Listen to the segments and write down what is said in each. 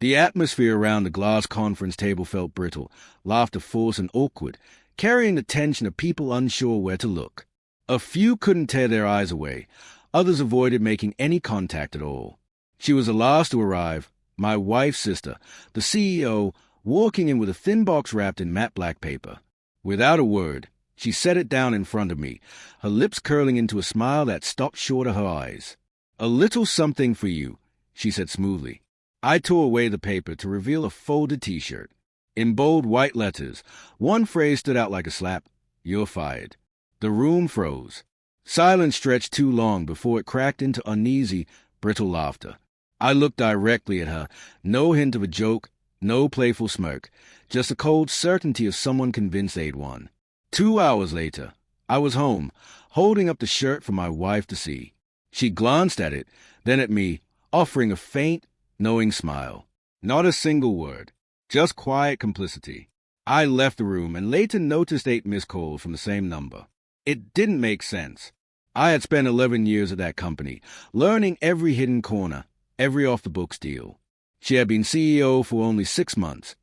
The atmosphere around the glass conference table felt brittle, laughter forced and awkward, carrying the tension of people unsure where to look. A few couldn't tear their eyes away. Others avoided making any contact at all. She was the last to arrive, my wife's sister, the CEO, walking in with a thin box wrapped in matte black paper. Without a word, she set it down in front of me, her lips curling into a smile that stopped short of her eyes. "A little something for you," she said smoothly. I tore away the paper to reveal a folded T-shirt. In bold white letters, one phrase stood out like a slap: "You're fired." The room froze. Silence stretched too long before it cracked into uneasy, brittle laughter. I looked directly at her, no hint of a joke, no playful smirk, just a cold certainty of someone convinced they'd won. 2 hours later, I was home, holding up the shirt for my wife to see. She glanced at it, then at me, offering a faint, knowing smile. Not a single word, just quiet complicity. I left the room and later noticed 8 missed calls from the same number. It didn't make sense. I had spent 11 years at that company, learning every hidden corner, every off-the-books deal. She had been CEO for only 6 months.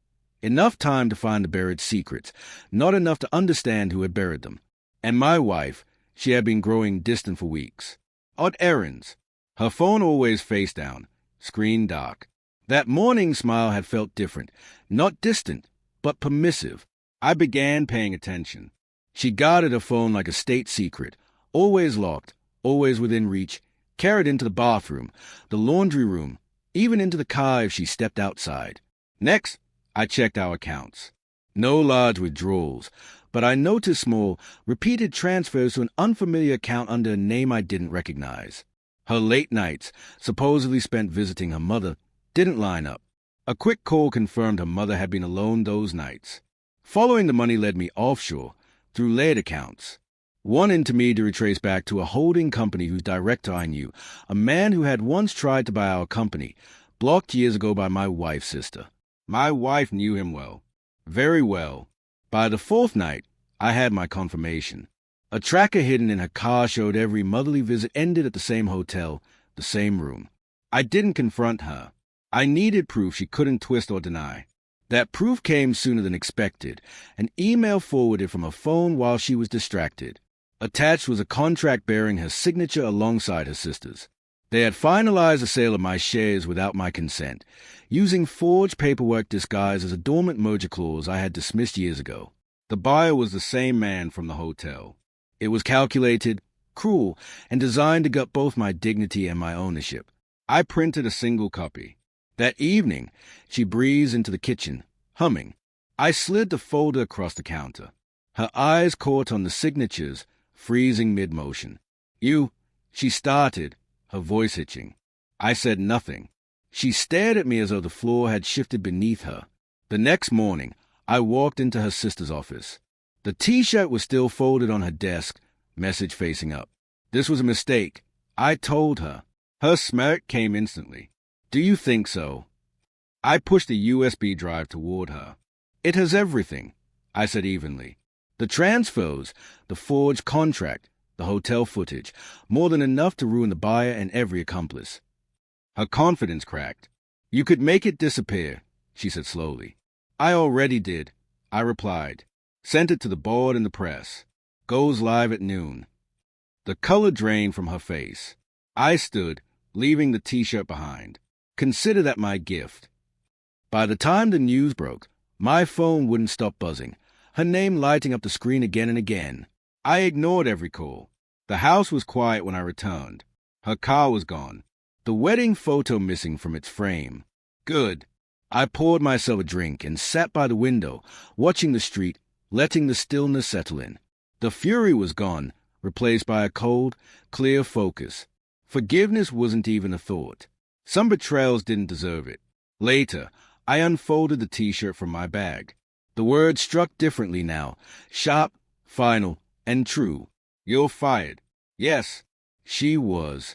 Enough time to find the buried secrets, not enough to understand who had buried them. And my wife, she had been growing distant for weeks. Odd errands. Her phone always face down, screen dark. That morning smile had felt different, not distant, but permissive. I began paying attention. She guarded her phone like a state secret, always locked, always within reach, carried into the bathroom, the laundry room, even into the car if she stepped outside. Next, I checked our accounts. No large withdrawals, but I noticed small, repeated transfers to an unfamiliar account under a name I didn't recognize. Her late nights, supposedly spent visiting her mother, didn't line up. A quick call confirmed her mother had been alone those nights. Following the money led me offshore, through layered accounts. One intermediary traced back to a holding company whose director I knew, a man who had once tried to buy our company, blocked years ago by my wife's sister. My wife knew him well. Very well. By the 4th night, I had my confirmation. A tracker hidden in her car showed every motherly visit ended at the same hotel, the same room. I didn't confront her. I needed proof she couldn't twist or deny. That proof came sooner than expected, an email forwarded from her phone while she was distracted. Attached was a contract bearing her signature alongside her sister's. They had finalized the sale of my shares without my consent, using forged paperwork disguised as a dormant merger clause I had dismissed years ago. The buyer was the same man from the hotel. It was calculated, cruel, and designed to gut both my dignity and my ownership. I printed a single copy. That evening, she breezed into the kitchen, humming. I slid the folder across the counter. Her eyes caught on the signatures, freezing mid-motion. "You," she started, her voice hitching. I said nothing. She stared at me as though the floor had shifted beneath her. The next morning, I walked into her sister's office. The T-shirt was still folded on her desk, message facing up. This was a mistake. I told her. Her smirk came instantly. "Do you think so?" I pushed the USB drive toward her. "It has everything," I said evenly. "The transfers, the forged contract, the hotel footage, more than enough to ruin the buyer and every accomplice." Her confidence cracked. "You could make it disappear," she said slowly. "I already did," I replied. "Sent it to the board and the press. Goes live at noon." The color drained from her face. I stood, leaving the T-shirt behind. Consider that my gift. By the time the news broke, my phone wouldn't stop buzzing, her name lighting up the screen again and again. I ignored every call. The house was quiet when I returned. Her car was gone. The wedding photo missing from its frame. Good. I poured myself a drink and sat by the window, watching the street, letting the stillness settle in. The fury was gone, replaced by a cold, clear focus. Forgiveness wasn't even a thought. Some betrayals didn't deserve it. Later, I unfolded the T-shirt from my bag. The words struck differently now, sharp, final, and true. "You're fired." Yes, she was.